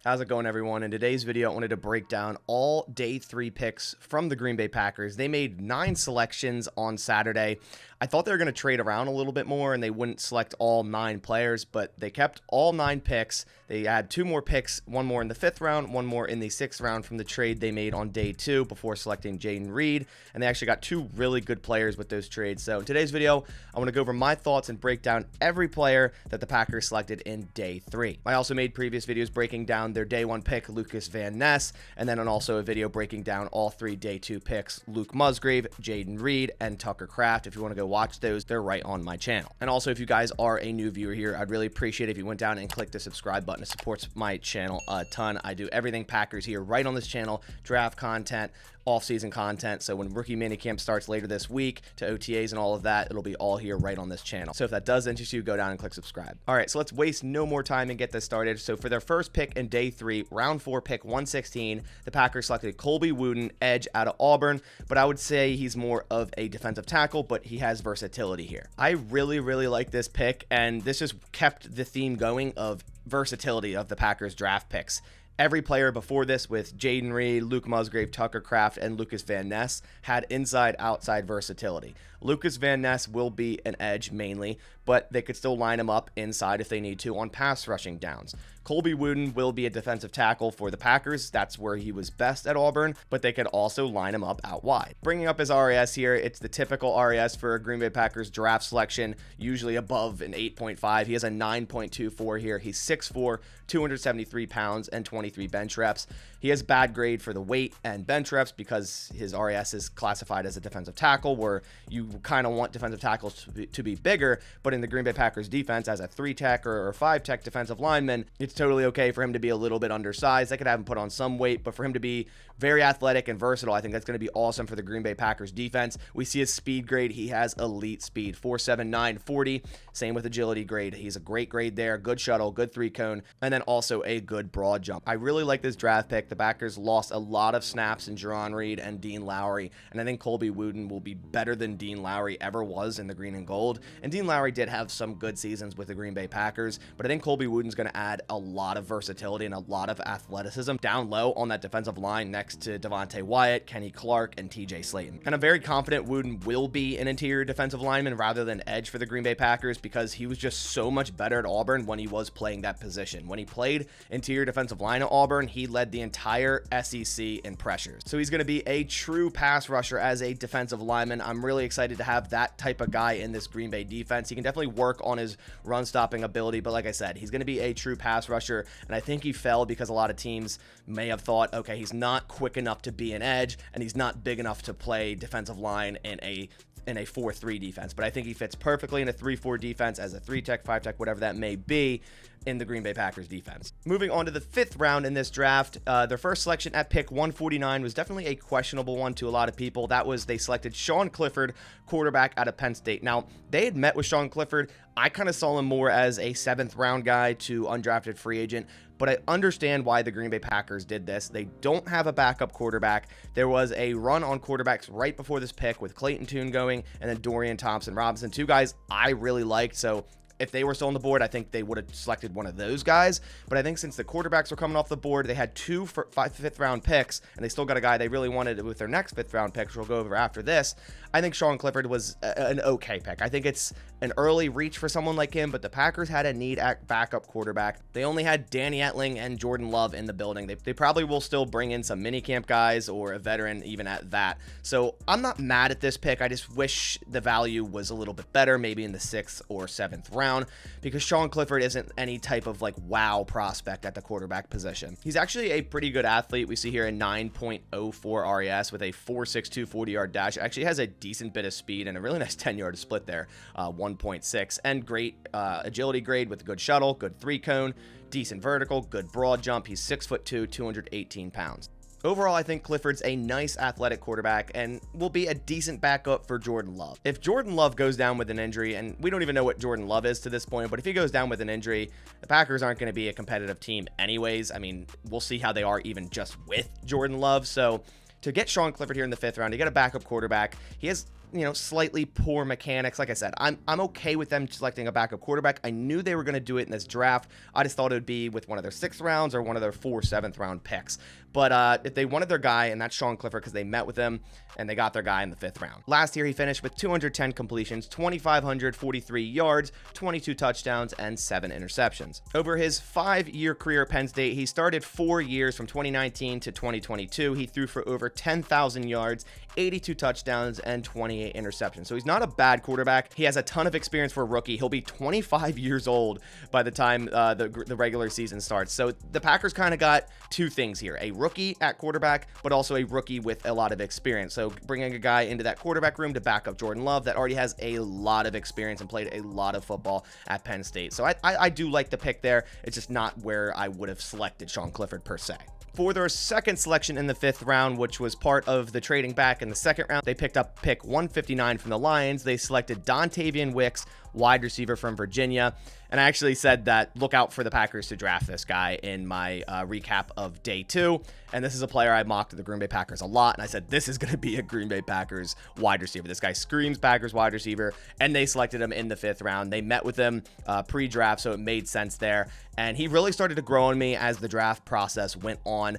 How's it going, everyone? In today's video, I wanted to break down all day 3 picks from the Green Bay Packers. They made 9 selections on Saturday. I thought they were going to trade around a little bit more and they wouldn't select all 9 players, but they kept all 9 picks. They had 2 more picks, one more in the 5th round, one more in the 6th round from the trade they made on day 2 before selecting Jayden Reed, and they actually got 2 really good players with those trades. So in today's video, I want to go over my thoughts and break down every player that the Packers selected in day 3. I also made previous videos breaking down their day 1 pick, Lucas Van Ness, and then also a video breaking down all 3 day 2 picks, Luke Musgrave, Jayden Reed, and Tucker Kraft. If you want to go watch those, they're right on my channel. And also, if you guys are a new viewer here, I'd really appreciate it if you went down and clicked the subscribe button. It supports my channel a ton. I do everything Packers here right on this channel, draft content, off-season content. So when rookie minicamp starts later this week to OTAs and all of that, it'll be all here right on this channel. So if that does interest you, go down and click subscribe. All right, so let's waste no more time and get this started. So for their first pick in day 3, round 4 pick 116, the Packers selected Colby Wooden, edge out of Auburn, but I would say he's more of a defensive tackle, but he has versatility here. I really like this pick, and this just kept the theme going of versatility of the Packers draft picks. Every player before this, with Jayden Reed, Luke Musgrave, Tucker Kraft, and Lucas Van Ness, had inside-outside versatility. Lucas Van Ness will be an edge mainly, but they could still line him up inside if they need to on pass rushing downs. Colby Wooden will be a defensive tackle for the Packers. That's where he was best at Auburn, but they could also line him up out wide. Bringing up his RAS here, it's the typical RAS for a Green Bay Packers draft selection, usually above an 8.5. He has a 9.24 here. He's 6'4", 273 pounds, and 23 bench reps. He has bad grade for the weight and bench reps because his RAS is classified as a defensive tackle, where you kind of want defensive tackles to be bigger, but in the Green Bay Packers defense, as a 3-tech or 5-tech defensive lineman, it's totally okay for him to be a little bit undersized. They could have him put on some weight, but for him to be very athletic and versatile, I think that's going to be awesome for the Green Bay Packers defense. We see his speed grade. He has elite speed, 4.79 40. Same with agility grade. He's a great grade there. Good shuttle, good 3-cone, and then also a good broad jump. I really like this draft pick. The Packers lost a lot of snaps in Jerron Reed and Dean Lowry, and I think Colby Wooden will be better than Dean Lowry ever was in the green and gold. And Dean Lowry did have some good seasons with the Green Bay Packers, but I think Colby Wooden's going to add a lot of versatility and a lot of athleticism down low on that defensive line next to Devontae Wyatt, Kenny Clark, and TJ Slayton. And I'm very confident Wooden will be an interior defensive lineman rather than edge for the Green Bay Packers, because he was just so much better at Auburn when he was playing that position. When he played interior defensive line at Auburn, he led the entire SEC in pressures. So he's going to be a true pass rusher as a defensive lineman. I'm really excited to have that type of guy in this Green Bay defense. He can definitely work on his run stopping ability, but like I said, he's going to be a true pass rusher, and I think he fell because a lot of teams may have thought, okay, he's not quick enough to be an edge and he's not big enough to play defensive line in a 4-3 defense, but I think he fits perfectly in a 3-4 defense as a 3-tech, 5-tech, whatever that may be, in the Green Bay Packers defense. Moving on to the 5th round in this draft, their first selection at pick 149 was definitely a questionable one to a lot of people. That was, they selected Sean Clifford, quarterback out of Penn State. Now, they had met with Sean Clifford. I kind of saw him more as a 7th round guy to undrafted free agent, but I understand why the Green Bay Packers did this. They don't have a backup quarterback. There was a run on quarterbacks right before this pick with Clayton Tune going and then Dorian Thompson-Robinson, 2 guys I really liked. So if they were still on the board, I think they would have selected one of those guys. But I think since the quarterbacks were coming off the board, they had 2 5th round picks, and they still got a guy they really wanted with their next 5th round pick, which we'll go over after this. I think Sean Clifford was an okay pick. I think it's an early reach for someone like him, but the Packers had a need at backup quarterback. They only had Danny Etling and Jordan Love in the building. They probably will still bring in some minicamp guys or a veteran even at that. So I'm not mad at this pick. I just wish the value was a little bit better, maybe in the 6th or 7th round, because Sean Clifford isn't any type of like wow prospect at the quarterback position. He's actually a pretty good athlete. We see here a 9.04 RAS with a 4.62 40-yard dash. Actually has a decent bit of speed and a really nice 10-yard split there, 1.6, and great agility grade with a good shuttle, good 3-cone, decent vertical, good broad jump. He's 6'2", 218 pounds. Overall, I think Clifford's a nice athletic quarterback and will be a decent backup for Jordan Love. If Jordan Love goes down with an injury, and we don't even know what Jordan Love is to this point, but if he goes down with an injury, the Packers aren't going to be a competitive team anyways. I mean, we'll see how they are even just with Jordan Love. So to get Sean Clifford here in the 5th round, to get a backup quarterback, he has slightly poor mechanics. Like I said, I'm okay with them selecting a backup quarterback. I knew they were going to do it in this draft. I just thought it would be with one of their 6th rounds or one of their 4 7th round picks. But if they wanted their guy, and that's Sean Clifford, because they met with him and they got their guy in the 5th round. Last year, he finished with 210 completions, 2,543 yards, 22 touchdowns, and 7 interceptions. Over his 5-year career at Penn State, he started 4 years from 2019 to 2022. He threw for over 10,000 yards, 82 touchdowns, and 28 interceptions. So he's not a bad quarterback. He has a ton of experience for a rookie. He'll be 25 years old by the time the regular season starts. So the Packers kind of got 2 things here: a rookie at quarterback, but also a rookie with a lot of experience. So bringing a guy into that quarterback room to back up Jordan Love that already has a lot of experience and played a lot of football at Penn State. So I do like the pick there. It's just not where I would have selected Sean Clifford per se. For their second selection in the 5th round, which was part of the trading back in the 2nd round, they picked up pick 159 from the Lions. They selected Dontayvion Wicks, wide receiver from Virginia. And I actually said that look out for the Packers to draft this guy in my recap of day 2. And this is a player I mocked the Green Bay Packers a lot. And I said, this is going to be a Green Bay Packers wide receiver. This guy screams Packers wide receiver. And they selected him in the 5th round. They met with him pre-draft, so it made sense there. And he really started to grow on me as the draft process went on.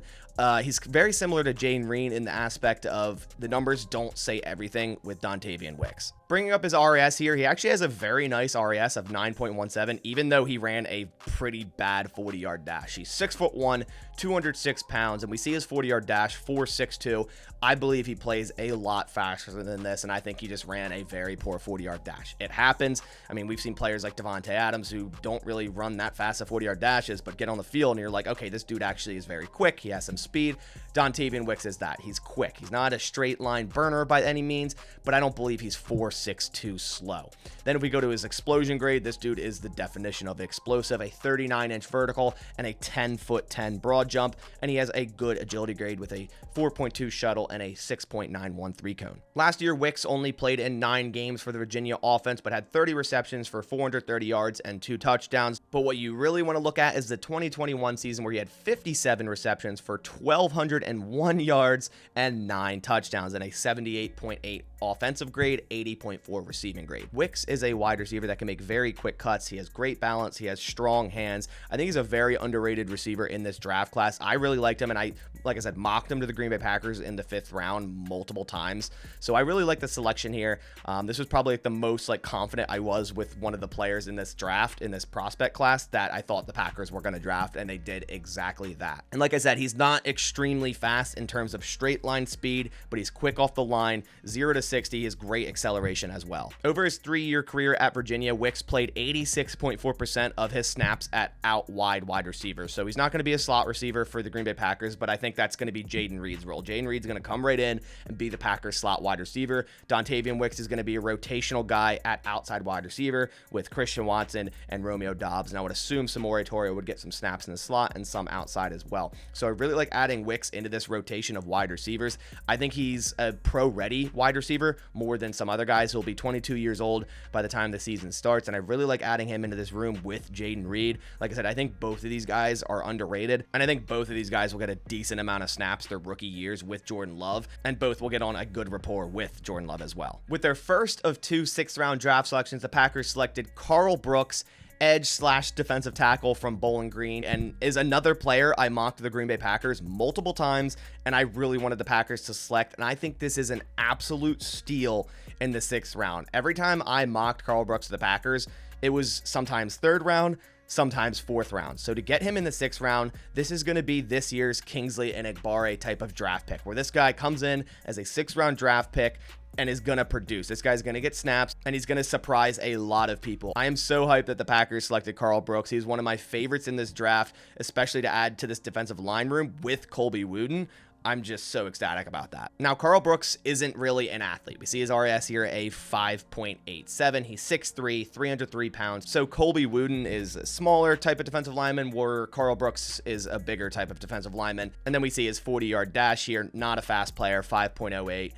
He's very similar to Jaden Reed in the aspect of the numbers don't say everything with Dontayvion Wicks. Bringing up his RAS here, he actually has a very nice RAS of 9.17, even though he ran a pretty bad 40-yard dash. He's 6'1", 206 pounds, and we see his 40-yard dash, 4.62. I believe he plays a lot faster than this, and I think he just ran a very poor 40-yard dash. It happens. I mean, we've seen players like Devontae Adams who don't really run that fast at 40-yard dashes, but get on the field and you're like, okay, this dude actually is very quick. He has some speed. Dontayvion Wicks is that. He's quick. He's not a straight line burner by any means, but I don't believe he's 4.62 slow. Then if we go to his explosion grade, this dude is the definition of explosive, a 39-inch vertical and a 10'10" broad jump, and he has a good agility grade with a 4.2 shuttle and a 6.91 3-cone. Last year, Wicks only played in 9 games for the Virginia offense, but had 30 receptions for 430 yards and 2 touchdowns. But what you really want to look at is the 2021 season, where he had 57 receptions for 1,201 yards and 9 touchdowns and a 78.8 offensive grade, 80.4 receiving grade. Wicks is a wide receiver that can make very quick cuts. He has great balance. He has strong hands. I think he's a very underrated receiver in this draft class. I really liked him, and like I said, mocked him to the Green Bay Packers in the 5th round multiple times. So I really like the selection here. This was probably the most confident I was with one of the players in this draft, in this prospect class, that I thought the Packers were going to draft, and they did exactly that. And like I said, he's not extremely fast in terms of straight line speed, but he's quick off the line. 0 to 60, he has great acceleration as well. Over his 3-year career at Virginia, Wicks played 86.4% of his snaps at out wide receiver. So he's not going to be a slot receiver for the Green Bay Packers, but I think that's going to be Jaden Reed's role. Jaden Reed's going to come right in and be the Packers slot wide receiver. Dontayvion Wicks is going to be a rotational guy at outside wide receiver with Christian Watson and Romeo Doubs. And I would assume Samori Toure would get some snaps in the slot and some outside as well. So I really like adding Wicks into this rotation of wide receivers. I think he's a pro-ready wide receiver more than some other guys who will be 22 years old by the time the season starts. And I really like adding him into this room with Jaden Reed. Like I said, I think both of these guys are underrated, and I think both of these guys will get a decent amount of snaps their rookie years with Jordan Love, and both will get on a good rapport with Jordan Love as well. With their first of 2 6th-round draft selections, the Packers selected Karl Brooks, edge/defensive tackle from Bowling Green, and is another player I mocked the Green Bay Packers multiple times, and I really wanted the Packers to select, and I think this is an absolute steal in the 6th round. Every time I mocked Karl Brooks to the Packers, it was sometimes 3rd round, sometimes 4th round. So to get him in the 6th round, this is going to be this year's Kingsley and Egbare type of draft pick, where this guy comes in as a 6th round draft pick and is going to produce. This guy's going to get snaps, and he's going to surprise a lot of people. I am so hyped that the Packers selected Karl Brooks. He's one of my favorites in this draft, especially to add to this defensive line room with Colby Wooden. I'm just so ecstatic about that. Now, Karl Brooks isn't really an athlete. We see his RAS here, a 5.87. He's 6'3", 303 pounds. So Colby Wooden is a smaller type of defensive lineman, where Karl Brooks is a bigger type of defensive lineman. And then we see his 40-yard dash here, not a fast player, 5.08.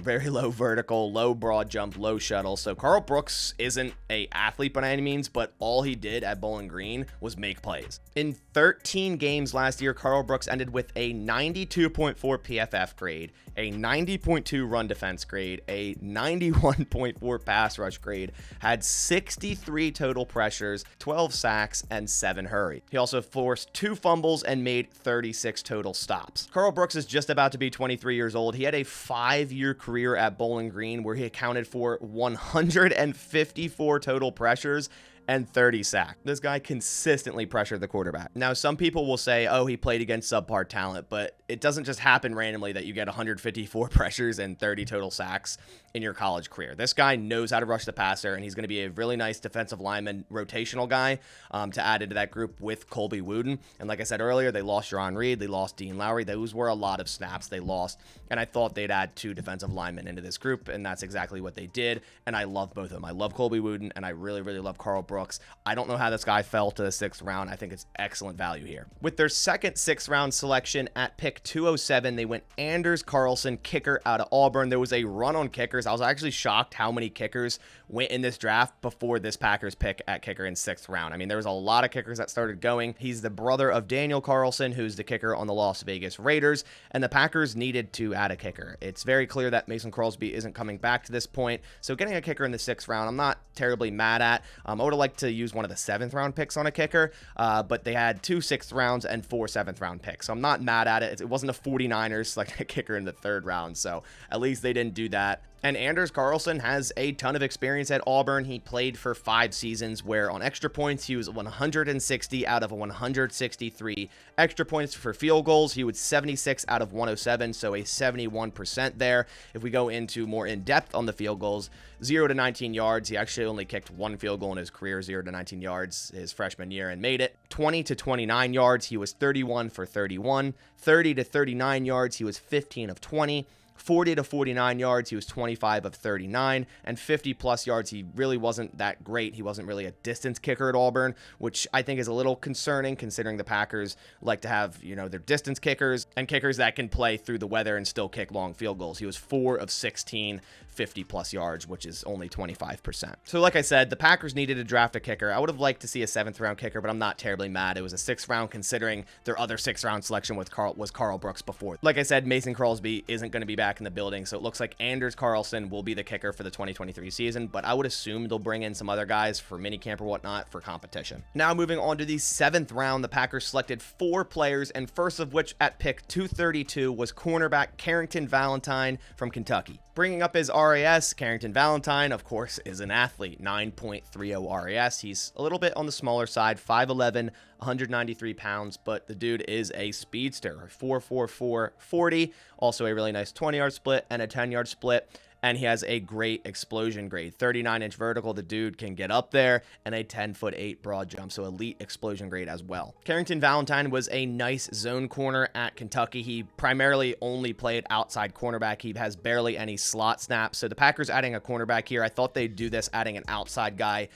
Very low vertical, low broad jump, low shuttle. So Karl Brooks isn't an athlete by any means, but all he did at Bowling Green was make plays. In 13 games last year, Karl Brooks ended with a 92.1 90.4 PFF grade, a 90.2 run defense grade, a 91.4 pass rush grade, had 63 total pressures, 12 sacks, and 7 hurries. He also forced 2 fumbles and made 36 total stops. Karl Brooks is just about to be 23 years old. He had a 5-year career at Bowling Green where he accounted for 154 total pressures and 30 sacks. This guy consistently pressured the quarterback. Now, some people will say, oh, he played against subpar talent, but it doesn't just happen randomly that you get 154 pressures and 30 total sacks in your college career. This guy knows how to rush the passer, and he's going to be a really nice defensive lineman, rotational guy to add into that group with Colby Wooden. And like I said earlier, they lost Jerron Reed, they lost Dean Lowry. Those were a lot of snaps they lost, and I thought they'd add 2 defensive linemen into this group, and that's exactly what they did, and I love both of them. I love Colby Wooden, and I really, really love Karl Brooks. I don't know how this guy fell to the 6th round. I think it's excellent value here. With their second 6th round selection at pick 207, they went Anders Carlson, kicker out of Auburn. There was a run on kickers. I was actually shocked how many kickers went in this draft before this Packers pick at kicker in 6th round. I mean, there was a lot of kickers that started going. He's the brother of Daniel Carlson, who's the kicker on the Las Vegas Raiders, and the Packers needed to add a kicker. It's very clear that Mason Crosby isn't coming back to this point, so getting a kicker in the 6th round, I'm not terribly mad at. I would have liked to use one of the 7th round picks on a kicker, but they had 2 6th rounds and 4 7th round picks, so I'm not mad at it. It wasn't a 49ers selecting a kicker in the 3rd round, so at least they didn't do that. And Anders Carlson has a ton of experience at Auburn. He played for 5 seasons where on extra points, he was 160 out of 163. Extra points for field goals, he was 76 out of 107, so a 71% there. If we go into more in-depth on the field goals, 0 to 19 yards, he actually only kicked 1 field goal in his career, 0 to 19 yards his freshman year, and made it. 20 to 29 yards, he was 31 for 31. 30 to 39 yards, he was 15 of 20. 40 to 49 yards, he was 25 of 39, and 50 plus yards, he really wasn't that great. He wasn't really a distance kicker at Auburn, which I think is a little concerning considering the Packers like to have, their distance kickers and kickers that can play through the weather and still kick long field goals. He was 4 of 16, 50 plus yards, which is only 25%. So like I said, the Packers needed to draft a kicker. I would have liked to see a 7th round kicker, but I'm not terribly mad. It was a 6th round considering their other 6th round selection was Karl Brooks before. Like I said, Mason Crosby isn't going to be back in the building, so it looks like Anders Carlson will be the kicker for the 2023 season, but I would assume they'll bring in some other guys for minicamp or whatnot for competition. Now moving on to the 7th round, the Packers selected 4 players, and first of which at pick 232 was cornerback Carrington Valentine from Kentucky. Bringing up his RAS, Carrington Valentine, of course, is an athlete, 9.30 RAS. He's a little bit on the smaller side, 5'11", 193 pounds, but the dude is a speedster, 4.44 40, also a really nice 20-yard split and a 10-yard split. And he has a great explosion grade, 39-inch vertical. The dude can get up there, and a 10'8" broad jump, so elite explosion grade as well. Carrington Valentine was a nice zone corner at Kentucky. He primarily only played outside cornerback. He has barely any slot snaps. So the Packers adding a cornerback here, I thought they'd do this, adding an outside guy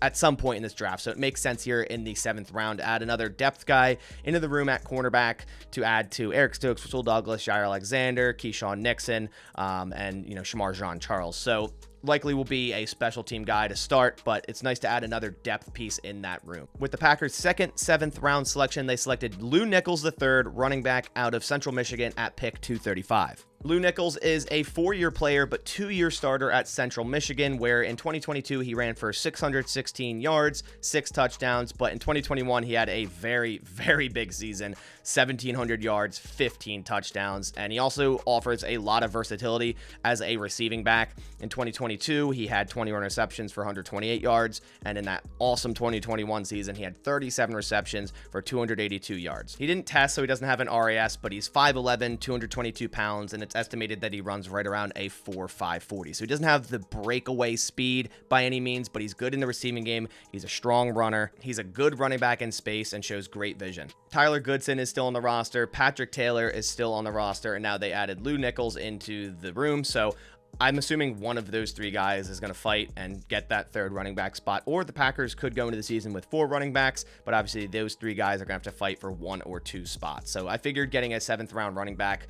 at some point in this draft. So it makes sense here in the 7th round to add another depth guy into the room at cornerback to add to Eric Stokes, Rasul Douglas, Jair Alexander, Keyshawn Nixon, and Shamar Jean-Charles. So likely will be a special team guy to start, but it's nice to add another depth piece in that room. With the Packers' second 7th round selection, they selected Lou Nichols III, running back out of Central Michigan at pick 235. Lou Nichols is a 4-year player, but 2-year starter at Central Michigan, where in 2022, he ran for 616 yards, 6 touchdowns, but in 2021, he had a very, very big season, 1,700 yards, 15 touchdowns, and he also offers a lot of versatility as a receiving back. In 2022, he had 21 receptions for 128 yards, and in that awesome 2021 season, he had 37 receptions for 282 yards. He didn't test, so he doesn't have an RAS, but he's 5'11", 222 pounds, and it's estimated that he runs right around a 4.5 40. So he doesn't have the breakaway speed by any means, but he's good in the receiving game. He's a strong runner. He's a good running back in space and shows great vision. Tyler Goodson is still on the roster. Patrick Taylor is still on the roster, and now they added Lou Nichols into the room. So I'm assuming one of those three guys is going to fight and get that third running back spot, or the Packers could go into the season with 4 running backs, but obviously those 3 guys are going to have to fight for 1 or 2 spots. So I figured getting a 7th round running back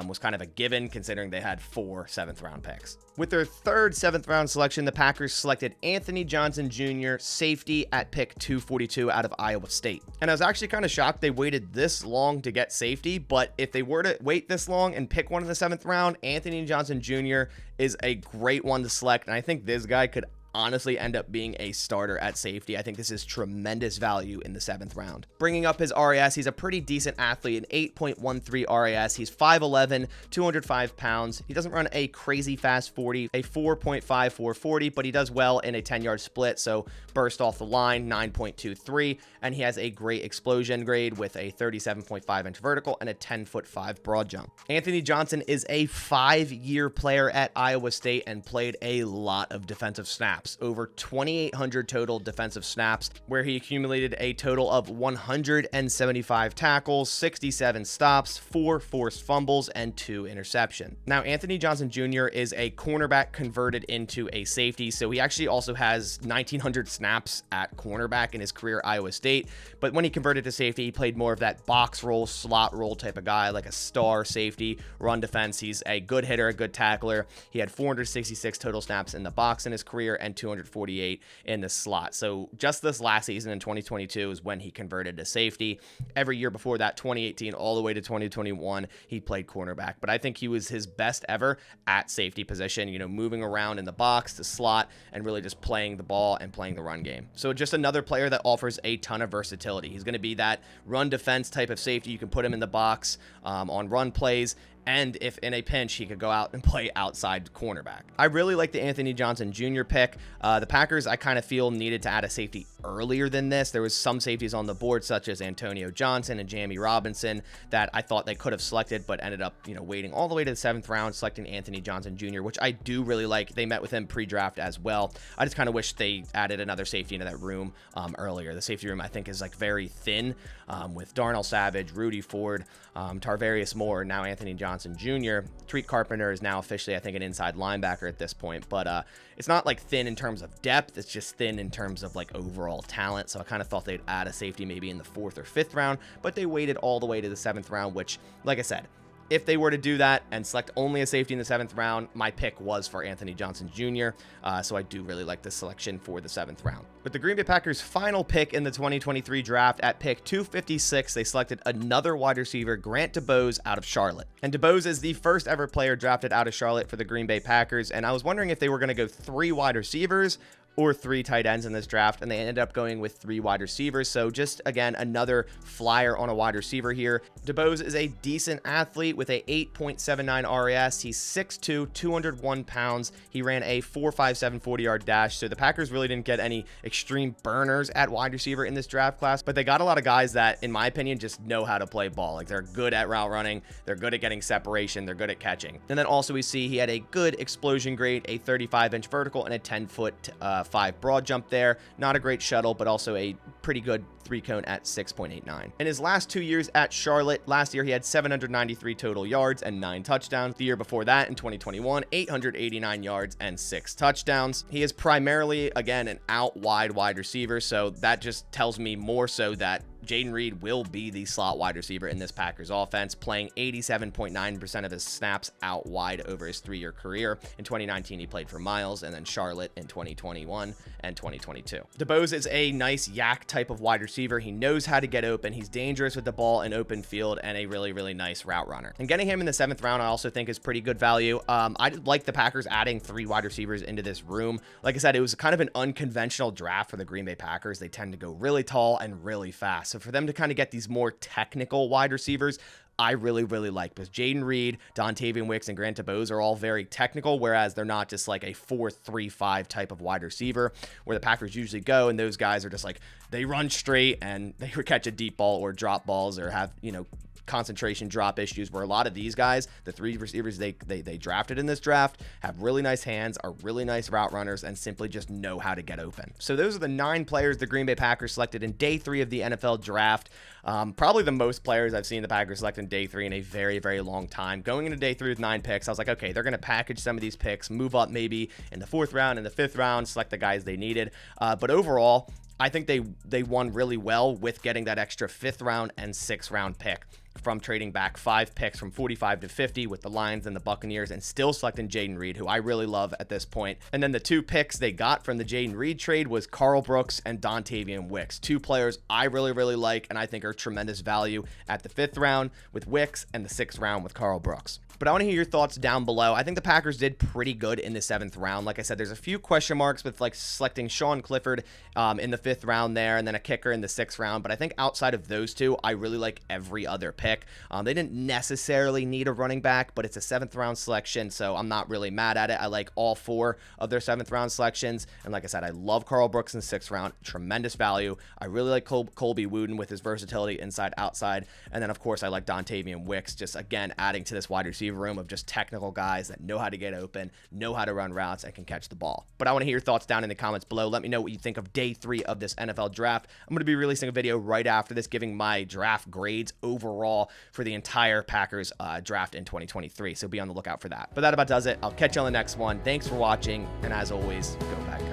was kind of a given, considering they had 4 7th round picks. With their third 7th round selection, the Packers selected Anthony Johnson Jr., safety, at pick 242 out of Iowa State. And I was actually kind of shocked they waited this long to get safety, but if they were to wait this long and pick one in the 7th round, Anthony Johnson Jr. is a great one to select, and I think this guy could honestly end up being a starter at safety. I think this is tremendous value in the 7th round. Bringing up his RAS, he's a pretty decent athlete, an 8.13 RAS. He's 5'11", 205 pounds. He doesn't run a crazy fast 40, a 4.54 40, but he does well in a 10-yard split, so burst off the line, 9.23, and he has a great explosion grade with a 37.5-inch vertical and a 10'5" broad jump. Anthony Johnson is a 5-year player at Iowa State and played a lot of defensive snaps. Over 2,800 total defensive snaps, where he accumulated a total of 175 tackles, 67 stops, 4 forced fumbles, and 2 interceptions. Now, Anthony Johnson Jr. is a cornerback converted into a safety, so he actually also has 1,900 snaps at cornerback in his career at Iowa State, but when he converted to safety, he played more of that box roll, slot roll type of guy, like a star safety, run defense. He's a good hitter, a good tackler. He had 466 total snaps in the box in his career and 248 in the slot. So just this last season in 2022 is when he converted to safety. Every year before that, 2018 all the way to 2021, he played cornerback. But I think he was his best ever at safety position, you know, moving around in the box, the slot, and really just playing the ball and playing the run game. So just another player that offers a ton of versatility. He's going to be that run defense type of safety. You can put him in the box on run plays, and if in a pinch, he could go out and play outside cornerback. I really like the Anthony Johnson Jr. pick. The Packers, I kind of feel, needed to add a safety earlier than this. There was some safeties on the board, such as Antonio Johnson and Jamie Robinson, that I thought they could have selected, but ended up, waiting all the way to the 7th round, selecting Anthony Johnson Jr., which I do really like. They met with him pre-draft as well. I just kind of wish they added another safety into that room earlier. The safety room, I think, is like very thin with Darnell Savage, Rudy Ford, Tarvarius Moore, now Anthony Johnson Jr. Tariq Carpenter is now officially, I think, an inside linebacker at this point, but it's not like thin in terms of depth. It's just thin in terms of like overall talent. So I kind of thought they'd add a safety maybe in the 4th or 5th round, but they waited all the way to the 7th round, which, like I said, if they were to do that and select only a safety in the 7th round, my pick was for Anthony Johnson Jr., so I do really like this selection for the 7th round. With the Green Bay Packers' final pick in the 2023 draft at pick 256, they selected another wide receiver, Grant DuBose, out of Charlotte. And DuBose is the first ever player drafted out of Charlotte for the Green Bay Packers, and I was wondering if they were going to go 3 wide receivers or 3 tight ends in this draft, and they ended up going with 3 wide receivers. So just, again, another flyer on a wide receiver here. DuBose is a decent athlete with a 8.79 RAS. He's 6'2", 201 pounds. He ran a 4.57 40-yard dash, so the Packers really didn't get any extreme burners at wide receiver in this draft class, but they got a lot of guys that, in my opinion, just know how to play ball. Like, they're good at route running, they're good at getting separation, they're good at catching. And then also we see he had a good explosion grade, a 35-inch vertical, and a 10'5" broad jump there. Not a great shuttle, but also a pretty good 3-cone at 6.89. In his last 2 years at Charlotte, last year he had 793 total yards and 9 touchdowns. The year before that, in 2021, 889 yards and 6 touchdowns. He is primarily, again, an out wide receiver, so that just tells me more so that Jayden Reed will be the slot wide receiver in this Packers offense, playing 87.9% of his snaps out wide over his 3-year career. In 2019, he played for Miles, and then Charlotte in 2021 and 2022. DuBose is a nice yak type of wide receiver. He knows how to get open. He's dangerous with the ball in open field and a really, really nice route runner. And getting him in the 7th round, I also think is pretty good value. I like the Packers adding 3 wide receivers into this room. Like I said, it was kind of an unconventional draft for the Green Bay Packers. They tend to go really tall and really fast. So for them to kind of get these more technical wide receivers, I really, really like, because Jayden Reed, Dontayvion Wicks, and Grant DuBose are all very technical, whereas they're not just like a 4-3-5 type of wide receiver where the Packers usually go, and those guys are just like, they run straight and they catch a deep ball or drop balls or have, concentration drop issues, where a lot of these guys, the 3 receivers they drafted in this draft, have really nice hands, are really nice route runners, and simply just know how to get open. So those are the 9 players the Green Bay Packers selected in day 3 of the NFL draft. Probably the most players I've seen the Packers select in day 3 in a very, very long time. Going into day 3 with 9 picks, I was like, okay, they're going to package some of these picks, move up maybe in the 4th round, in the 5th round, select the guys they needed. But overall, I think they won really well with getting that extra 5th round and 6th round pick, from trading back 5 picks from 45 to 50 with the Lions and the Buccaneers, and still selecting Jayden Reed, who I really love at this point. And then the 2 picks they got from the Jayden Reed trade was Karl Brooks and Dontayvion Wicks. 2 players I really, really like and I think are tremendous value at the 5th round with Wicks and the 6th round with Karl Brooks. But I want to hear your thoughts down below. I think the Packers did pretty good in the 7th round. Like I said, there's a few question marks with like selecting Sean Clifford in the 5th round there, and then a kicker in the 6th round. But I think outside of those 2, I really like every other pick. They didn't necessarily need a running back, but it's a 7th round selection, so I'm not really mad at it. I like all 4 of their 7th round selections. And like I said, I love Karl Brooks in the 6th round. Tremendous value. I really like Colby with his versatility inside, outside. And then, of course, I like Dontayvion Wicks, just, again, adding to this wide receiver room of just technical guys that know how to get open, know how to run routes, and can catch the ball. But I want to hear your thoughts down in the comments below. Let me know what you think of day 3 of this NFL draft. I'm going to be releasing a video right after this giving my draft grades overall for the entire Packers draft in 2023, so be on the lookout for that. But that about does it. I'll catch you on the next one. Thanks for watching, and as always, go Packers.